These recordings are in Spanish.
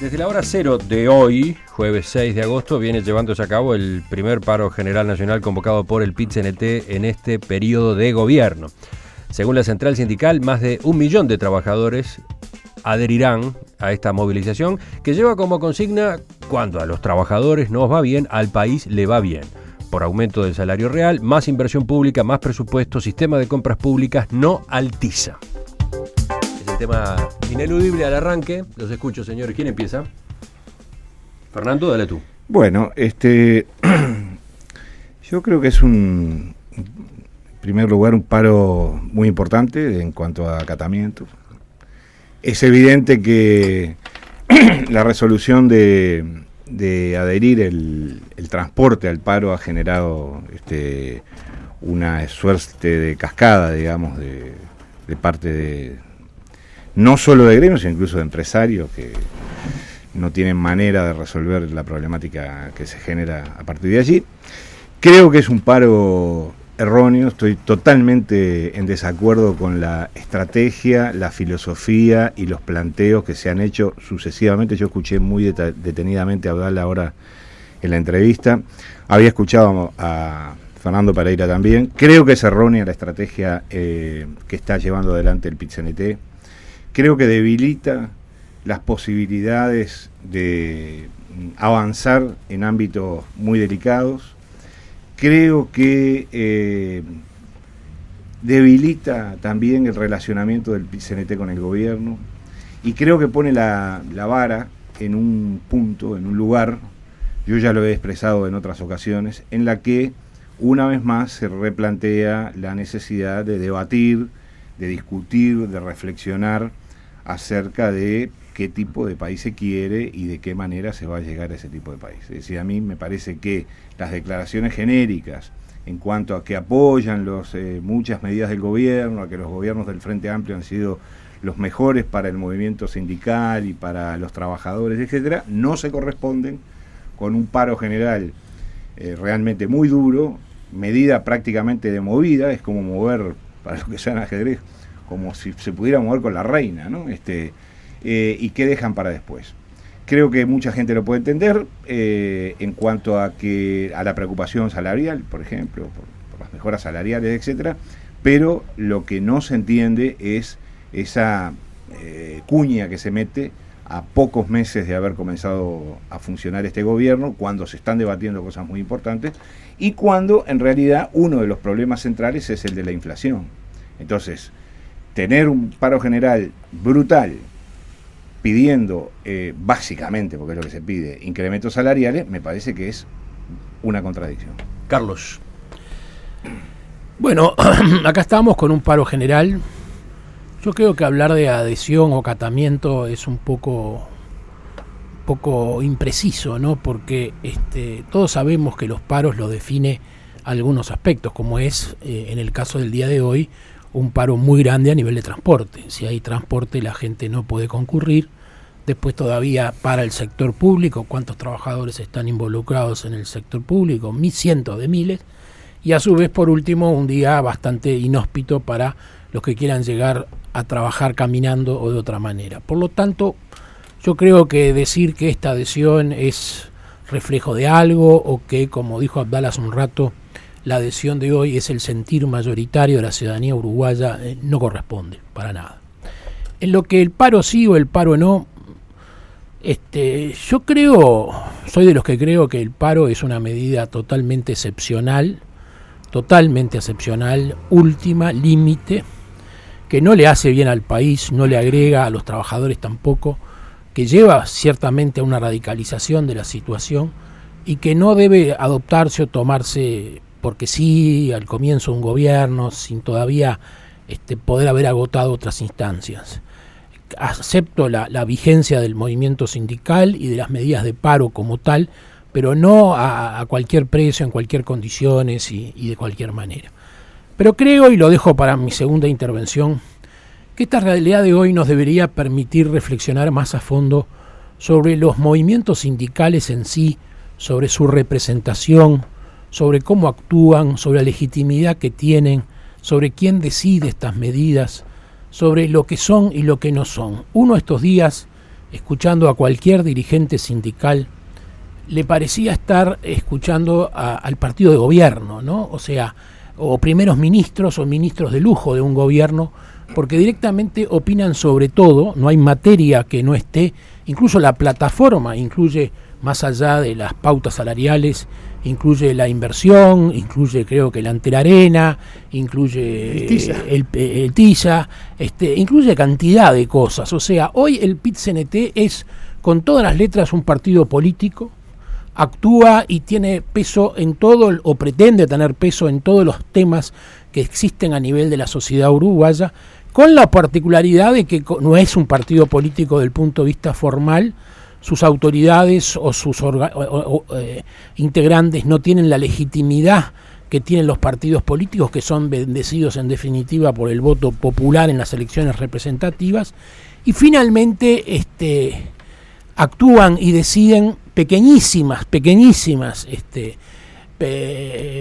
Desde la hora cero de hoy, jueves 6 de agosto, viene llevándose a cabo el primer paro general nacional convocado por el PIT-CNT en este periodo de gobierno. Según la central sindical, más de 1 millón de trabajadores adherirán a esta movilización que lleva como consigna: cuando a los trabajadores nos va bien, al país le va bien. Por aumento del salario real, más inversión pública, más presupuesto, sistema de compras públicas no altiza. Tema ineludible al arranque. Los escucho, señores. ¿Quién empieza? Fernando, dale tú. Bueno, yo creo que es en primer lugar, un paro muy importante en cuanto a acatamiento. Es evidente que la resolución de adherir el transporte al paro ha generado una suerte de cascada, digamos, de parte de no solo de gremios, sino incluso de empresarios que no tienen manera de resolver la problemática que se genera a partir de allí. Creo que es un paro erróneo, estoy totalmente en desacuerdo con la estrategia, la filosofía y los planteos que se han hecho sucesivamente. Yo escuché muy detenidamente a Abdala ahora en la entrevista, había escuchado a Fernando Pereira también. Creo que es errónea la estrategia que está llevando adelante el PIT-CNT. Creo que debilita las posibilidades de avanzar en ámbitos muy delicados. Creo que debilita también el relacionamiento del PIT-CNT con el gobierno. Y creo que pone la vara en un punto, en un lugar, yo ya lo he expresado en otras ocasiones, en la que una vez más se replantea la necesidad de debatir, de discutir, de reflexionar acerca de qué tipo de país se quiere y de qué manera se va a llegar a ese tipo de país. Es decir, a mí me parece que las declaraciones genéricas en cuanto a que apoyan muchas medidas del gobierno, a que los gobiernos del Frente Amplio han sido los mejores para el movimiento sindical y para los trabajadores, etcétera, no se corresponden con un paro general realmente muy duro, medida prácticamente de movida, es como mover, para los que sean ajedrez, como si se pudiera mover con la reina, ¿no? Y qué dejan para después. Creo que mucha gente lo puede entender en cuanto a la preocupación salarial, por ejemplo, por las mejoras salariales, etcétera, pero lo que no se entiende es esa cuña que se mete a pocos meses de haber comenzado a funcionar este gobierno, cuando se están debatiendo cosas muy importantes y cuando en realidad uno de los problemas centrales es el de la inflación. Entonces, tener un paro general brutal pidiendo, básicamente, porque es lo que se pide, incrementos salariales, me parece que es una contradicción. Carlos. Bueno, acá estamos con un paro general. Yo creo que hablar de adhesión o acatamiento es un poco impreciso, ¿no? Porque todos sabemos que los paros lo define algunos aspectos, como es, en el caso del día de hoy, un paro muy grande a nivel de transporte. Si hay transporte, la gente no puede concurrir. Después todavía para el sector público, cuántos trabajadores están involucrados en el sector público, cientos de miles. Y a su vez, por último, un día bastante inhóspito para los que quieran llegar a trabajar caminando o de otra manera. Por lo tanto, yo creo que decir que esta adhesión es reflejo de algo, o que, como dijo Abdala hace un rato, la adhesión de hoy es el sentir mayoritario de la ciudadanía uruguaya, no corresponde para nada. En lo que el paro sí o el paro no, yo soy de los que creo que el paro es una medida totalmente excepcional, última, límite, que no le hace bien al país, no le agrega a los trabajadores tampoco, que lleva ciertamente a una radicalización de la situación y que no debe adoptarse o tomarse porque sí, al comienzo un gobierno, sin todavía poder haber agotado otras instancias. Acepto la vigencia del movimiento sindical y de las medidas de paro como tal, pero no a cualquier precio, en cualquier condiciones y de cualquier manera. Pero creo, y lo dejo para mi segunda intervención, que esta realidad de hoy nos debería permitir reflexionar más a fondo sobre los movimientos sindicales en sí, sobre su representación, sobre cómo actúan, sobre la legitimidad que tienen, sobre quién decide estas medidas, sobre lo que son y lo que no son. Uno estos días escuchando a cualquier dirigente sindical, le parecía estar escuchando al partido de gobierno, ¿no? O sea, o primeros ministros o ministros de lujo de un gobierno, porque directamente opinan sobre todo, no hay materia que no esté, incluso la plataforma incluye, más allá de las pautas salariales, incluye la inversión, incluye creo que la Antelarena, incluye el TISA, incluye cantidad de cosas. O sea, hoy el PIT-CNT es con todas las letras un partido político, actúa y tiene peso en todo, o pretende tener peso en todos los temas que existen a nivel de la sociedad uruguaya, con la particularidad de que no es un partido político desde el punto de vista formal. Sus autoridades o sus integrantes no tienen la legitimidad que tienen los partidos políticos, que son bendecidos en definitiva por el voto popular en las elecciones representativas, y finalmente actúan y deciden pequeñísimas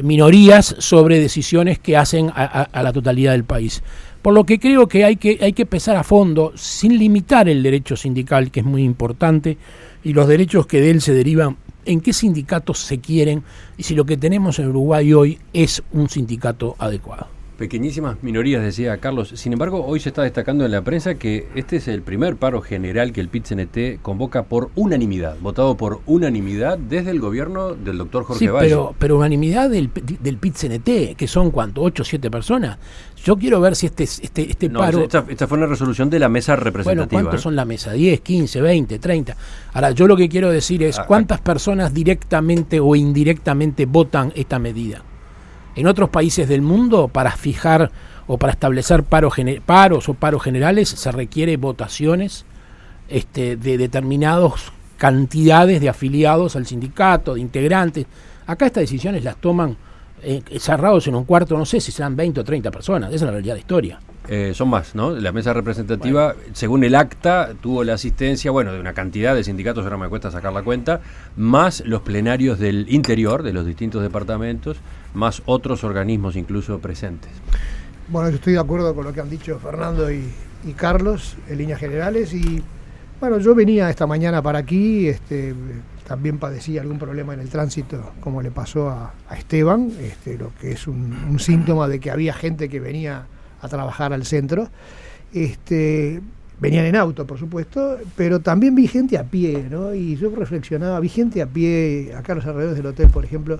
minorías sobre decisiones que hacen a la totalidad del país. Por lo que creo que hay que pensar a fondo, sin limitar el derecho sindical, que es muy importante, y los derechos que de él se derivan, en qué sindicatos se quieren, y si lo que tenemos en Uruguay hoy es un sindicato adecuado. Pequeñísimas minorías, decía Carlos. Sin embargo, hoy se está destacando en la prensa que este es el primer paro general que el PIT-CNT convoca por unanimidad, votado por unanimidad desde el gobierno del doctor Jorge Valle. Pero unanimidad del PIT-CNT, que son ¿cuánto? 8 o 7 personas. Yo quiero ver si este paro... Esta fue una resolución de la mesa representativa. Bueno, ¿cuántos son la mesa? 10, 15, 20, 30. Ahora, yo lo que quiero decir es cuántas personas directamente o indirectamente votan esta medida. En otros países del mundo, para fijar o para establecer paros o paros generales, se requiere votaciones de determinadas cantidades de afiliados al sindicato, de integrantes. Acá estas decisiones las toman cerrados en un cuarto, no sé si serán 20 o 30 personas, esa es la realidad de la historia. Son más, ¿no? La mesa representativa, según el acta, tuvo la asistencia, de una cantidad de sindicatos, ahora me cuesta sacar la cuenta, más los plenarios del interior, de los distintos departamentos, más otros organismos incluso presentes. Bueno, yo estoy de acuerdo con lo que han dicho Fernando y Carlos, en líneas generales, y yo venía esta mañana para aquí, también padecí algún problema en el tránsito, como le pasó a Esteban, lo que es un síntoma de que había gente que venía a trabajar al centro, venían en auto, por supuesto, pero también vi gente a pie, ¿no? Y yo reflexionaba, vi gente a pie, acá a los alrededores del hotel, por ejemplo,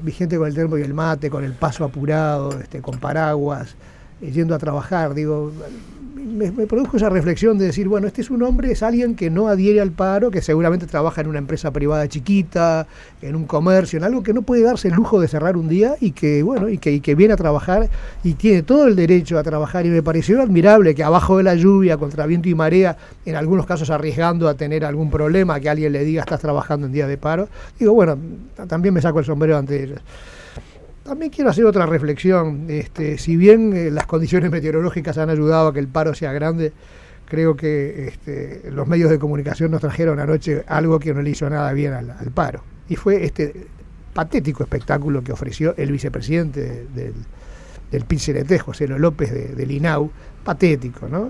vi gente con el termo y el mate, con el paso apurado, con paraguas, yendo a trabajar. Digo, me produjo esa reflexión de decir, este es un hombre, es alguien que no adhiere al paro, que seguramente trabaja en una empresa privada chiquita, en un comercio, en algo que no puede darse el lujo de cerrar un día y que viene a trabajar y tiene todo el derecho a trabajar. Y me pareció admirable que abajo de la lluvia, contra viento y marea, en algunos casos arriesgando a tener algún problema, que alguien le diga estás trabajando en día de paro. Digo, también me saco el sombrero ante ellos. También quiero hacer otra reflexión. Si bien las condiciones meteorológicas han ayudado a que el paro sea grande, creo que los medios de comunicación nos trajeron anoche algo que no le hizo nada bien al paro. Y fue este patético espectáculo que ofreció el vicepresidente del PIT-CNT, José López del INAU. Patético, ¿no?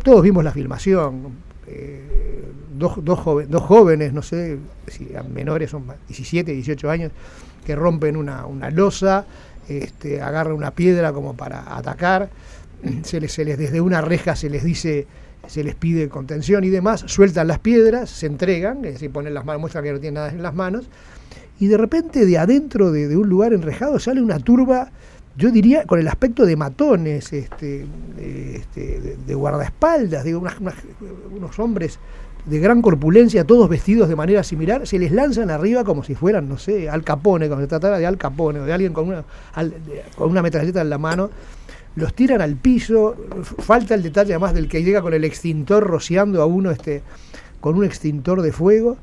Todos vimos la filmación. Dos jóvenes, no sé si menores, son 17, 18 años, que rompen una losa, agarran una piedra como para atacar, se les desde una reja se les pide contención y demás, sueltan las piedras, se entregan, es decir, ponen las manos, muestran que no tienen nada en las manos, y de repente de adentro de un lugar enrejado sale una turba, yo diría con el aspecto de matones, de guardaespaldas, digo, unos hombres de gran corpulencia, todos vestidos de manera similar, se les lanzan arriba como si fueran, no sé, Al Capone, como se tratara de Al Capone, o de alguien con una metralleta en la mano, los tiran al piso. Falta el detalle además del que llega con el extintor rociando a uno con un extintor de fuego,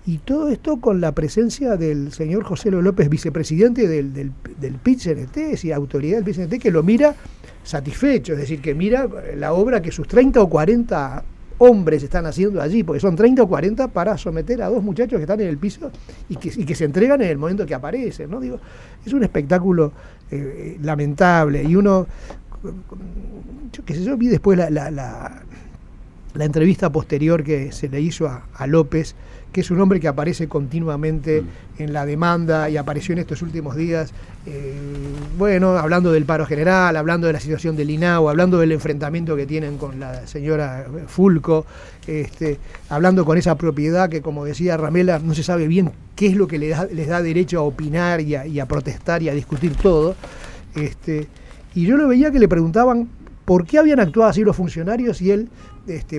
y todo esto con la presencia del señor José López, vicepresidente del PIT-CNT, es decir, autoridad del PIT-CNT, que lo mira satisfecho, es decir, que mira la obra que sus 30 o 40 hombres están haciendo allí, porque son 30 o 40 para someter a dos muchachos que están en el piso y que se entregan en el momento que aparecen, ¿no? Digo, es un espectáculo lamentable, y uno yo qué sé, yo vi después la entrevista posterior que se le hizo a López, que es un hombre que aparece continuamente en la demanda y apareció en estos últimos días, hablando del paro general, hablando de la situación del INAU, hablando del enfrentamiento que tienen con la señora Fulco, hablando con esa propiedad que, como decía Ramela, no se sabe bien qué es lo que les da derecho a opinar y a protestar y a discutir todo. Y yo lo veía que le preguntaban por qué habían actuado así los funcionarios y él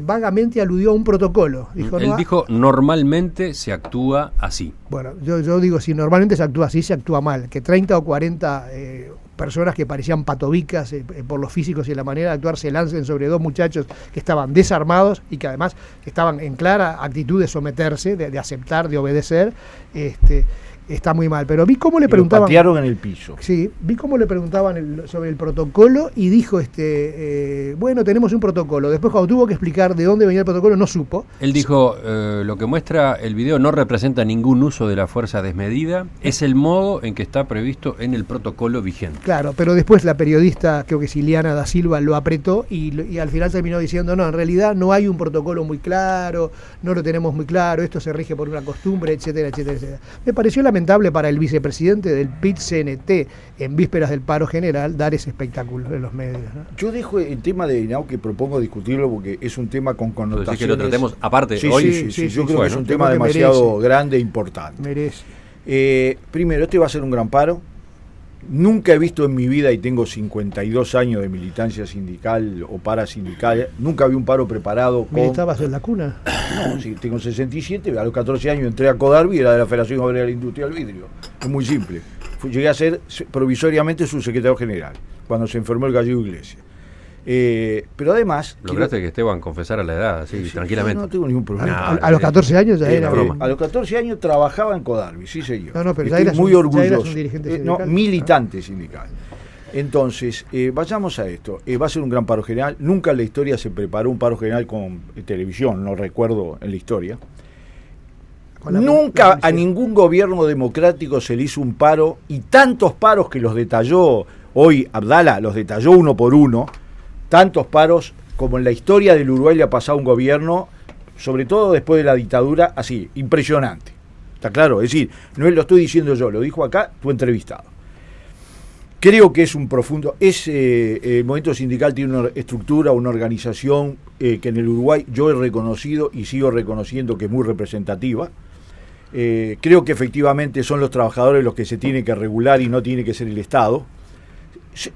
vagamente aludió a un protocolo. Él dijo, normalmente se actúa así. Bueno, yo digo, si normalmente se actúa así, se actúa mal. Que 30 o 40 personas que parecían patobicas por los físicos y la manera de actuar se lancen sobre dos muchachos que estaban desarmados y que además estaban en clara actitud de someterse, de aceptar, de obedecer, está muy mal. Pero vi cómo le preguntaban. Lo patearon en el piso. Sí, vi cómo le preguntaban sobre el protocolo y dijo, tenemos un protocolo. Después, cuando tuvo que explicar de dónde venía el protocolo, no supo. Él dijo, lo que muestra el video no representa ningún uso de la fuerza desmedida, es el modo en que está previsto en el protocolo vigente. Claro, pero después la periodista, creo que es Ileana da Silva, lo apretó y al final terminó diciendo, no, en realidad no hay un protocolo muy claro, no lo tenemos muy claro, esto se rige por una costumbre, etcétera, etcétera, etcétera. Me pareció lamentable para el vicepresidente del PIT-CNT en vísperas del paro general dar ese espectáculo en los medios, ¿no? Yo dejo el tema de INAU, que propongo discutirlo porque es un tema con connotaciones. Que lo tratemos aparte sí, hoy. Sí, yo creo que es un tema demasiado grande e importante. Merece. Primero, este va a ser un gran paro. Nunca he visto en mi vida, y tengo 52 años de militancia sindical o parasindical, nunca vi un paro preparado con... ¿Estabas en la cuna? No, sí, tengo 67, a los 14 años entré a Codarbi, era de la Federación Obrera de la Industria del Vidrio. Es muy simple. Llegué a ser provisoriamente su secretario general, cuando se enfermó el Gallego Iglesias. Pero además... Lograste que Esteban confesara la edad, así, tranquilamente. No tengo ningún problema. A los 14 años ya era... broma. A los 14 años trabajaba en Codarbi, sí señor. No, pero estoy muy orgulloso. Un dirigente sindical. Militante sindical. Entonces, vayamos a esto. Va a ser un gran paro general. Nunca en la historia se preparó un paro general con televisión, no recuerdo en la historia. Nunca a ningún gobierno democrático se le hizo un paro, y tantos paros que los detalló hoy Abdala, los detalló uno por uno, tantos paros como en la historia del Uruguay le ha pasado a un gobierno, sobre todo después de la dictadura, así, impresionante. ¿Está claro? Es decir, no lo estoy diciendo yo, lo dijo acá tu entrevistado. Creo que es un profundo... el movimiento sindical tiene una estructura, una organización que en el Uruguay yo he reconocido y sigo reconociendo que es muy representativa. Creo que efectivamente son los trabajadores los que se tienen que regular y no tiene que ser el Estado.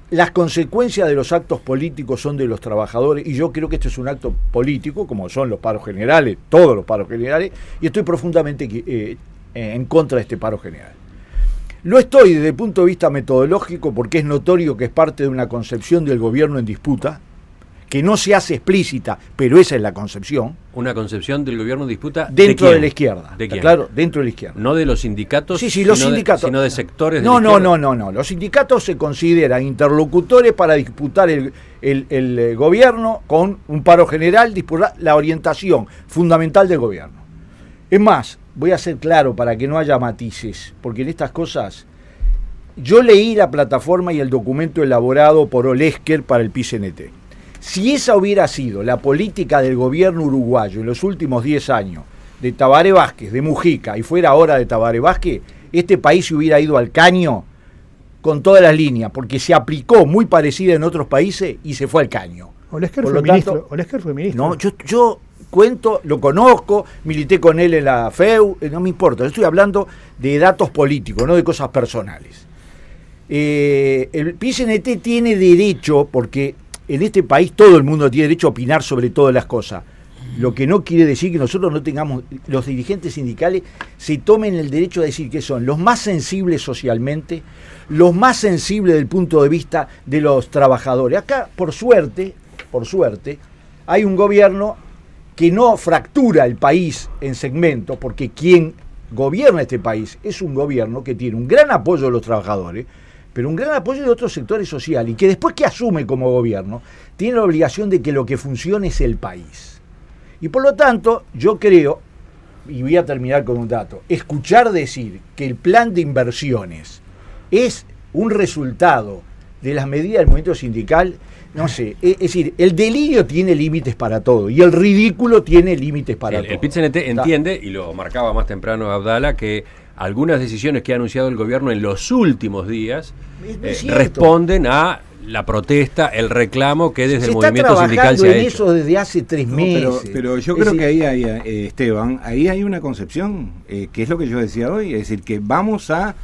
Las consecuencias de los actos políticos son de los trabajadores, y yo creo que este es un acto político, como son los paros generales, todos los paros generales, y estoy profundamente en contra de este paro general. Lo estoy desde el punto de vista metodológico porque es notorio que es parte de una concepción del gobierno en disputa, que no se hace explícita, pero esa es la concepción. Una concepción del gobierno en disputa dentro de la izquierda. ¿De quién? Claro, dentro de la izquierda. No de los sindicatos, sí, los sindicatos. Sino de sectores de la izquierda. No. Los sindicatos se consideran interlocutores para disputar el gobierno con un paro general, disputar la orientación fundamental del gobierno. Es más, voy a ser claro para que no haya matices, porque en estas cosas... Yo leí la plataforma y el documento elaborado por Olesker para el PIT-CNT. Si esa hubiera sido la política del gobierno uruguayo en los últimos 10 años, de Tabaré Vázquez, de Mujica, y fuera ahora de Tabaré Vázquez, este país se hubiera ido al caño con todas las líneas, porque se aplicó muy parecida en otros países y se fue al caño. Olesker fue ministro. No, yo cuento, lo conozco, milité con él en la FEU, no me importa, yo estoy hablando de datos políticos, no de cosas personales. El PIT-CNT tiene derecho, porque en este país todo el mundo tiene derecho a opinar sobre todas las cosas. Lo que no quiere decir que nosotros no tengamos, los dirigentes sindicales se tomen el derecho a decir que son los más sensibles socialmente, los más sensibles del punto de vista de los trabajadores. Acá, por suerte, hay un gobierno que no fractura el país en segmentos, porque quien gobierna este país es un gobierno que tiene un gran apoyo de los trabajadores, pero un gran apoyo de otros sectores sociales, y que después que asume como gobierno, tiene la obligación de que lo que funcione es el país. Y por lo tanto, yo creo, y voy a terminar con un dato, escuchar decir que el plan de inversiones es un resultado de las medidas del movimiento sindical, no sé, es decir, el delirio tiene límites para todo y el ridículo tiene límites para todo. El PIT-CNT entiende, y lo marcaba más temprano Abdala, que algunas decisiones que ha anunciado el gobierno en los últimos días responden a la protesta, el reclamo que desde el movimiento sindical se ha hecho. Eso desde hace 3 meses. Pero yo creo que ahí hay, Esteban, ahí hay una concepción, que es lo que yo decía hoy, es decir, que vamos a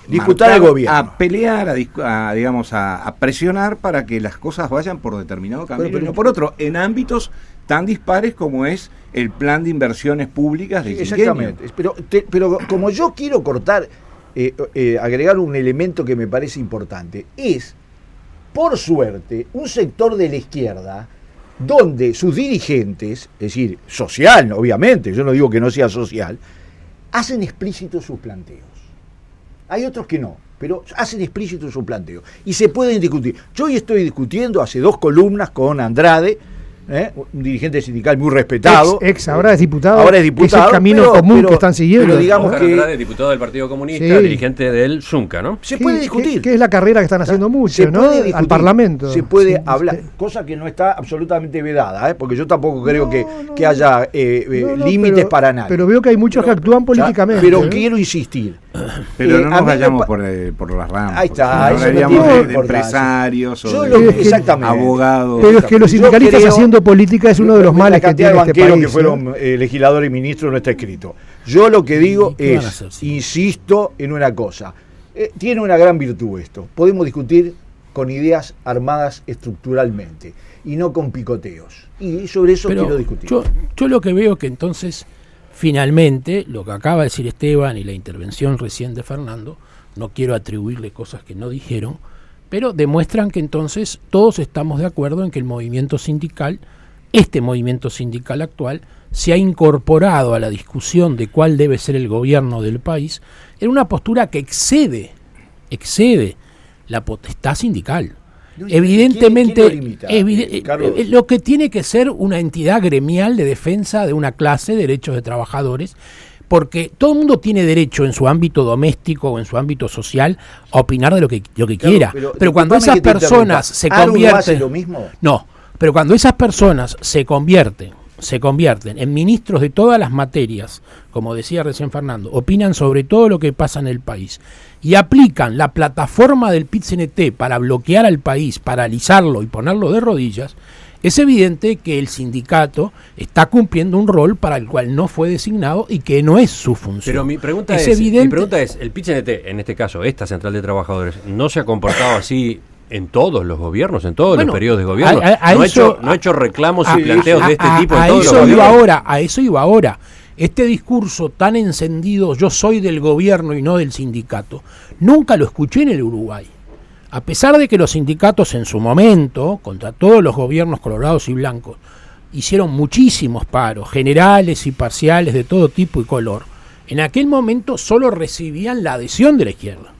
disputar el gobierno, a pelear, a presionar para que las cosas vayan por determinado camino y no por otro, en ámbitos tan dispares como es el plan de inversiones públicas del exactamente. Pero como yo quiero agregar un elemento que me parece importante, es, por suerte, un sector de la izquierda donde sus dirigentes, es decir, social, obviamente, yo no digo que no sea social, hacen explícitos sus planteos. Hay otros que no, pero hacen explícito su planteo. Y se pueden discutir. Yo hoy estoy discutiendo hace 2 columnas con Andrade, un dirigente sindical muy respetado. Ahora es diputado. Ahora es diputado. Es el camino común que están siguiendo. Pero digamos que Andrade, diputado del Partido Comunista, sí, dirigente del Zunca, ¿no? Se puede discutir. Que es la carrera que están haciendo mucho, ¿no? Al Parlamento. Se puede hablar, cosa que no está absolutamente vedada, porque yo tampoco creo que haya límites para nadie. Pero veo que hay muchos que actúan políticamente. Pero quiero insistir. Pero no nos vayamos por las ramas. Ahí está. Hablaríamos de empresarios o exactamente. Abogados. Pero es que los sindicalistas haciendo política es uno de los males que tiene este país. Que fueron legisladores y ministros no está escrito. Yo lo que digo es, insisto en una cosa, tiene una gran virtud esto. Podemos discutir con ideas armadas estructuralmente y no con picoteos. Y sobre eso quiero discutir. Yo lo que veo que entonces, finalmente, lo que acaba de decir Esteban y la intervención recién de Fernando, no quiero atribuirle cosas que no dijeron, pero demuestran que entonces todos estamos de acuerdo en que el movimiento sindical, este movimiento sindical actual, se ha incorporado a la discusión de cuál debe ser el gobierno del país en una postura que excede la potestad sindical. Evidentemente, lo que tiene que ser una entidad gremial de defensa de una clase de derechos de trabajadores, porque todo el mundo tiene derecho en su ámbito doméstico o en su ámbito social a opinar de lo que quiera. Pero cuando esas personas se convierten... ¿lo mismo? No, pero cuando esas personas se convierten en ministros de todas las materias, como decía recién Fernando, opinan sobre todo lo que pasa en el país y aplican la plataforma del PIT-CNT para bloquear al país, paralizarlo y ponerlo de rodillas, es evidente que el sindicato está cumpliendo un rol para el cual no fue designado y que no es su función. Pero mi pregunta es, el PIT-CNT, en este caso, esta central de trabajadores, ¿no se ha comportado así en todos los gobiernos, en todos los periodos de gobierno? ¿No ha hecho reclamos y planteos de este tipo en todos los gobiernos? A eso iba ahora. Este discurso tan encendido, yo soy del gobierno y no del sindicato, nunca lo escuché en el Uruguay. A pesar de que los sindicatos en su momento, contra todos los gobiernos colorados y blancos, hicieron muchísimos paros, generales y parciales de todo tipo y color, en aquel momento solo recibían la adhesión de la izquierda,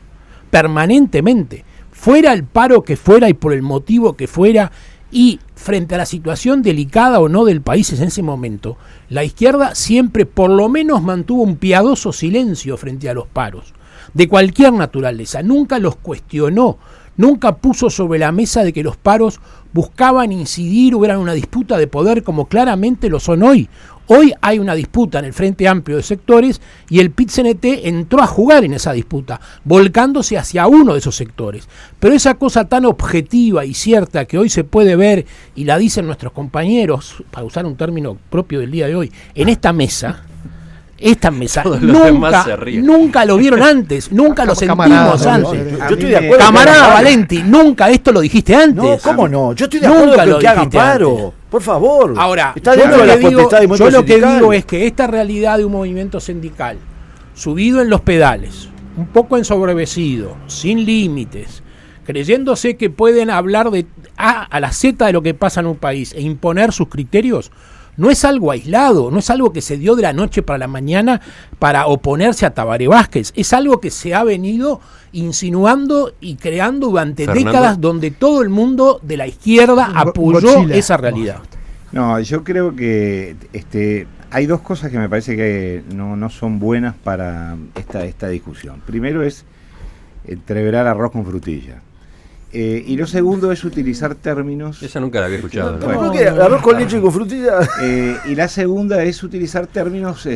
permanentemente, fuera el paro que fuera y por el motivo que fuera, y frente a la situación delicada o no del país en ese momento, la izquierda siempre por lo menos mantuvo un piadoso silencio frente a los paros, de cualquier naturaleza, nunca los cuestionó, nunca puso sobre la mesa de que los paros buscaban incidir o eran una disputa de poder como claramente lo son hoy. Hoy hay una disputa en el Frente Amplio de Sectores y el PIT-CNT entró a jugar en esa disputa, volcándose hacia uno de esos sectores. Pero esa cosa tan objetiva y cierta que hoy se puede ver, y la dicen nuestros compañeros, para usar un término propio del día de hoy, en esta mesa nunca lo vieron antes, nunca lo sentimos antes. Yo estoy de acuerdo. Camarada Valenti, nunca esto lo dijiste antes. No, ¿cómo no? Yo estoy de acuerdo con que hagan paro. Por favor. Ahora, está dentro de la potestad del movimiento yo lo que sindical. digo es que esta realidad de un movimiento sindical, subido en los pedales, un poco ensoberbecido, sin límites, creyéndose que pueden hablar de A a la Z de lo que pasa en un país e imponer sus criterios, no es algo aislado, no es algo que se dio de la noche para la mañana para oponerse a Tabaré Vázquez, es algo que se ha venido insinuando y creando durante décadas, donde todo el mundo de la izquierda apoyó esa realidad. No, yo creo que hay dos cosas que me parece que no son buenas para esta discusión. Primero es entreverar arroz con frutilla. Y lo segundo es utilizar términos... Esa nunca la había escuchado. ¿No? ¿Qué? ¿Arroz con leche y con frutilla? Y la segunda es utilizar términos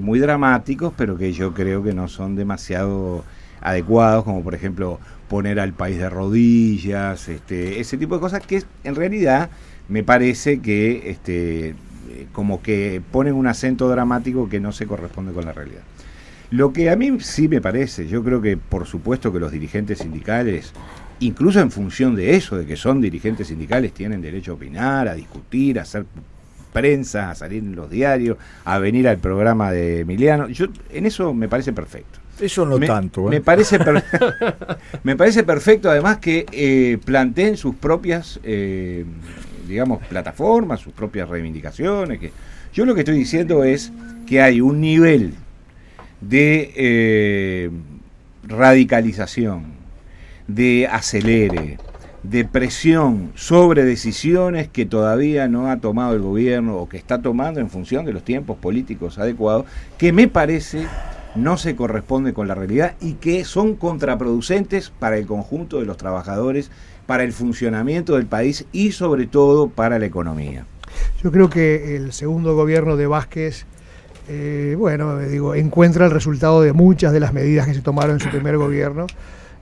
muy dramáticos, pero que yo creo que no son demasiado adecuados, como por ejemplo poner al país de rodillas, ese tipo de cosas que en realidad me parece que como que ponen un acento dramático que no se corresponde con la realidad. Lo que a mí sí me parece, yo creo que por supuesto que los dirigentes sindicales, incluso en función de eso, de que son dirigentes sindicales, tienen derecho a opinar, a discutir, a hacer prensa, a salir en los diarios, a venir al programa de Emiliano. En eso me parece perfecto. Eso no tanto. Me parece perfecto además que planteen sus propias, plataformas, sus propias reivindicaciones. Yo lo que estoy diciendo es que hay un nivel de radicalización, de acelere, de presión sobre decisiones que todavía no ha tomado el gobierno o que está tomando en función de los tiempos políticos adecuados, que me parece no se corresponde con la realidad y que son contraproducentes para el conjunto de los trabajadores, para el funcionamiento del país y sobre todo para la economía. Yo creo que el segundo gobierno de Vázquez encuentra el resultado de muchas de las medidas que se tomaron en su primer gobierno,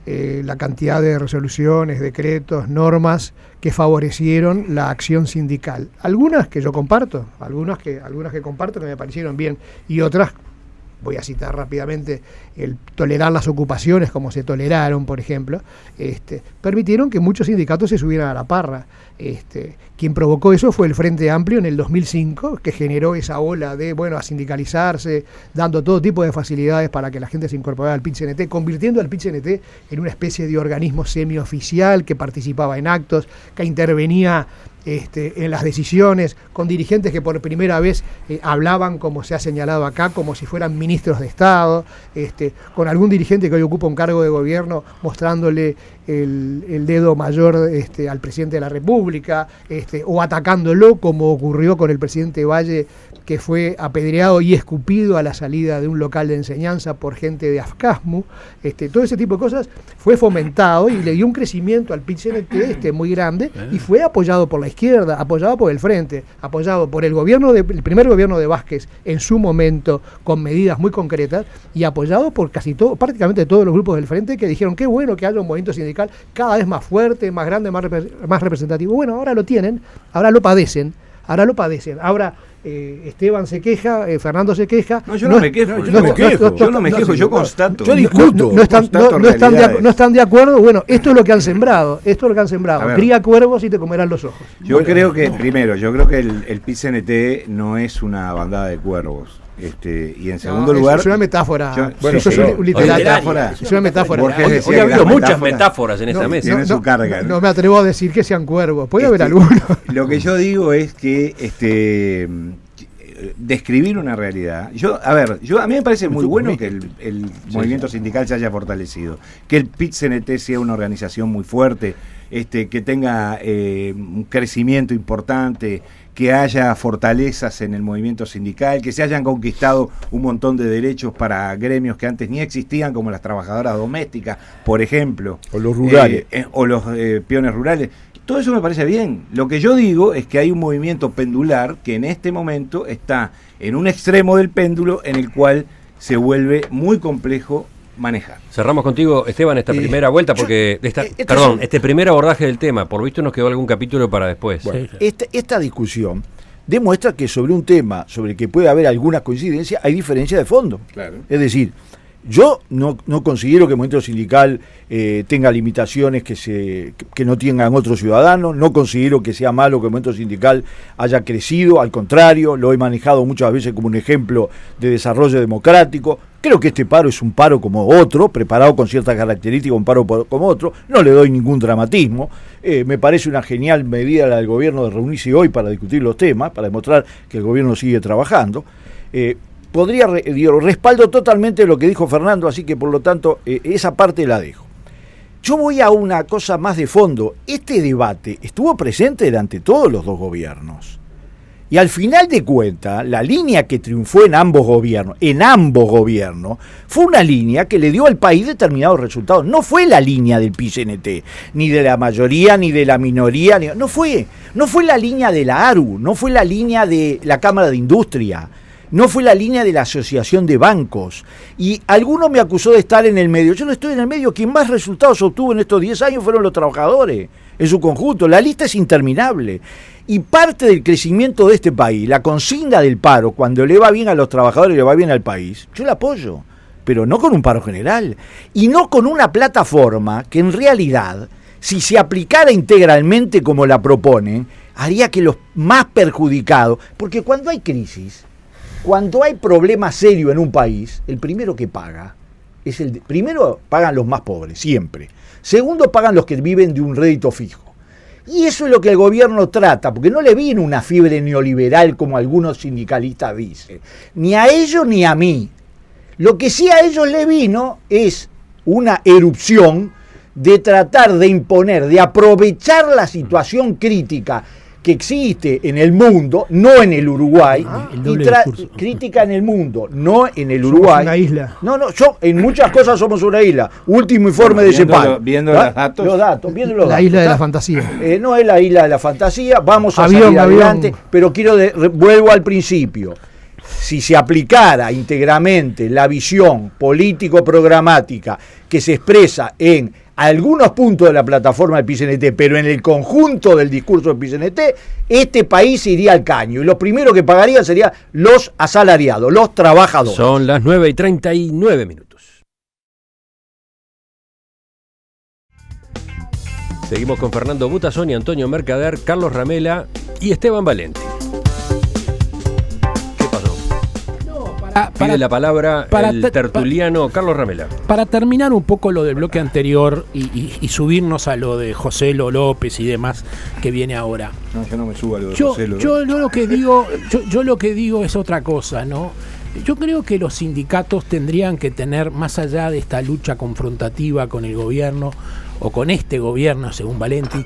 la cantidad de resoluciones, decretos, normas que favorecieron la acción sindical. Algunas que yo comparto, algunas que comparto que me parecieron bien, y otras, voy a citar rápidamente, el tolerar las ocupaciones como se toleraron, por ejemplo, permitieron que muchos sindicatos se subieran a la parra. Quien provocó eso fue el Frente Amplio en el 2005, que generó esa ola de, a sindicalizarse, dando todo tipo de facilidades para que la gente se incorporara al PIT-CNT, convirtiendo al PIT-CNT en una especie de organismo semioficial que participaba en actos, que intervenía en las decisiones, con dirigentes que por primera vez hablaban, como se ha señalado acá, como si fueran ministros de Estado, con algún dirigente que hoy ocupa un cargo de gobierno mostrándole el dedo mayor al presidente de la República, o atacándolo, como ocurrió con el presidente Valle, que fue apedreado y escupido a la salida de un local de enseñanza por gente de Afcasmu. Todo ese tipo de cosas fue fomentado y le dio un crecimiento al PIT-CNT muy grande, y fue apoyado por la izquierda, apoyado por el Frente, apoyado por el primer gobierno de Vázquez en su momento, con medidas muy concretas, y apoyado por prácticamente todos los grupos del Frente, que dijeron qué bueno que haya un movimiento sindical cada vez más fuerte, más grande, más representativo. Bueno, ahora lo tienen, ahora lo padecen. Ahora Esteban se queja, Fernando se queja. No, yo no me quejo. Yo constato. Yo discuto. No están de acuerdo. Bueno, esto es lo que han sembrado. Cría cuervos y te comerán los ojos. Yo creo que el PIT-CNT no es una bandada de cuervos. Y en segundo lugar... Es una metáfora. Es una metáfora. Hoy ha habido muchas metáforas en esta mesa. Tiene su carga. No me atrevo a decir que sean cuervos. Puede haber algunos. Lo que yo digo es que describir una realidad. A mí me parece muy bueno que el movimiento sindical se haya fortalecido, que el PIT-CNT sea una organización muy fuerte, que tenga un crecimiento importante, que haya fortalezas en el movimiento sindical, que se hayan conquistado un montón de derechos para gremios que antes ni existían, como las trabajadoras domésticas, por ejemplo. O los rurales. O los peones rurales. Todo eso me parece bien. Lo que yo digo es que hay un movimiento pendular que en este momento está en un extremo del péndulo en el cual se vuelve muy complejo manejar. Cerramos contigo, Esteban, esta primera vuelta, porque este primer abordaje del tema. Por visto nos quedó algún capítulo para después. Bueno, esta discusión demuestra que sobre un tema sobre el que puede haber alguna coincidencia hay diferencia de fondo. Claro. Es decir, yo no considero que el movimiento sindical tenga limitaciones que no tengan otros ciudadanos, no considero que sea malo que el movimiento sindical haya crecido, al contrario, lo he manejado muchas veces como un ejemplo de desarrollo democrático. Creo que este paro es un paro como otro, preparado con ciertas características, un paro como otro, no le doy ningún dramatismo, me parece una genial medida la del gobierno de reunirse hoy para discutir los temas, para demostrar que el gobierno sigue trabajando. Respaldo totalmente lo que dijo Fernando, así que por lo tanto esa parte la dejo. Yo voy a una cosa más de fondo. Este debate estuvo presente durante todos los dos gobiernos. Y al final de cuentas, la línea que triunfó en ambos gobiernos, fue una línea que le dio al país determinados resultados. No fue la línea del PIT-CNT, ni de la mayoría, ni de la minoría, no fue la línea de la ARU, no fue la línea de la Cámara de Industria, no fue la línea de la Asociación de Bancos. Y alguno me acusó de estar en el medio. Yo no estoy en el medio. Quien más resultados obtuvo en estos 10 años fueron los trabajadores, en su conjunto. La lista es interminable. Y parte del crecimiento de este país, la consigna del paro, cuando le va bien a los trabajadores y le va bien al país, yo la apoyo, pero no con un paro general. Y no con una plataforma que en realidad, si se aplicara integralmente como la proponen, haría que los más perjudicados, porque cuando hay crisis, cuando hay problemas serios en un país, el primero que paga es primero pagan los más pobres, siempre. Segundo, pagan los que viven de un rédito fijo. Y eso es lo que el gobierno trata, porque no le viene una fiebre neoliberal como algunos sindicalistas dicen, ni a ellos ni a mí. Lo que sí a ellos le vino es una erupción de tratar de imponer, de aprovechar la situación crítica que existe en el mundo, no en el Uruguay, crítica en el mundo, no en el Uruguay. Somos una isla. No, en muchas cosas somos una isla. Último informe de CEPAL. Viendo los datos. La isla de la fantasía. No es la isla de la fantasía, vamos a salir adelante, pero vuelvo al principio. Si se aplicara íntegramente la visión político-programática que se expresa en algunos puntos de la plataforma del PIT-CNT, pero en el conjunto del discurso del PIT-CNT, este país iría al caño. Y los primeros que pagarían serían los asalariados, los trabajadores. Son las 9:39. Seguimos con Fernando Butazón y Antonio Mercader, Carlos Ramela y Esteban Valenti. ¿Qué pasó? Pide la palabra el tertuliano Carlos Ramela. Para terminar un poco lo del bloque anterior y subirnos a lo de José López y demás que viene ahora. No, yo no me subo a lo de José López. Yo lo que digo es otra cosa, ¿no? Yo creo que los sindicatos tendrían que tener, más allá de esta lucha confrontativa con el gobierno, o con este gobierno, según Valenti,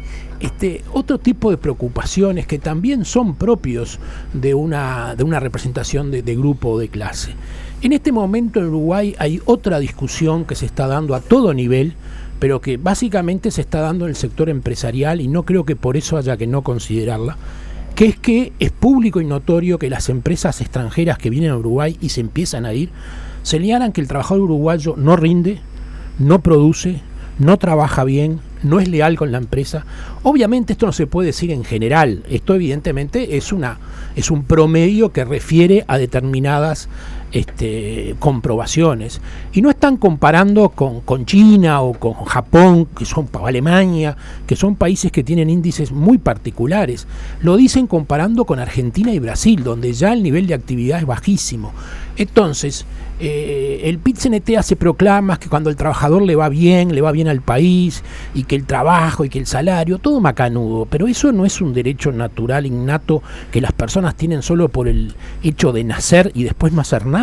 otro tipo de preocupaciones que también son propios de una representación de grupo o de clase. En este momento en Uruguay hay otra discusión que se está dando a todo nivel, pero que básicamente se está dando en el sector empresarial, y no creo que por eso haya que no considerarla, que es público y notorio que las empresas extranjeras que vienen a Uruguay y se empiezan a ir, señalan que el trabajador uruguayo no rinde, no produce, no trabaja bien, no es leal con la empresa. Obviamente esto no se puede decir en general, esto evidentemente es un promedio que refiere a determinadas comprobaciones, y no están comparando con China o con Japón, o Alemania, que son países que tienen índices muy particulares. Lo dicen comparando con Argentina y Brasil, donde ya el nivel de actividad es bajísimo. Entonces, el PIT-CNT hace proclamas que cuando el trabajador le va bien al país, y que el trabajo y que el salario, todo macanudo, pero eso no es un derecho natural, innato, que las personas tienen solo por el hecho de nacer y después no hacer nada.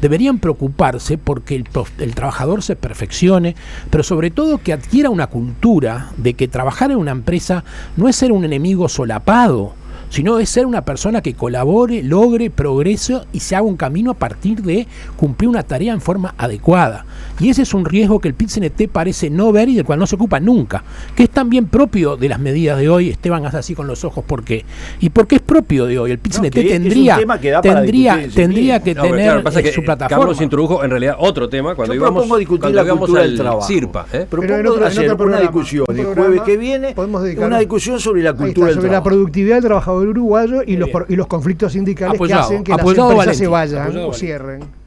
Deberían preocuparse porque el trabajador se perfeccione, pero sobre todo que adquiera una cultura de que trabajar en una empresa no es ser un enemigo solapado, sino es ser una persona que colabore, logre progreso y se haga un camino a partir de cumplir una tarea en forma adecuada. Y ese es un riesgo que el PIT-CNT parece no ver y del cual no se ocupa nunca, que es también propio de las medidas de hoy. Esteban hace así con los ojos, ¿por qué? Y porque es propio de hoy. El PIT-CNT tendría que tener su plataforma. Carlos introdujo en realidad otro tema cuando íbamos al trabajo. CIRPA. Propongo hacer una discusión el jueves que viene, una discusión sobre la cultura del trabajo. La productividad del trabajador uruguayo y los conflictos sindicales que hacen que las empresas se vayan o cierren.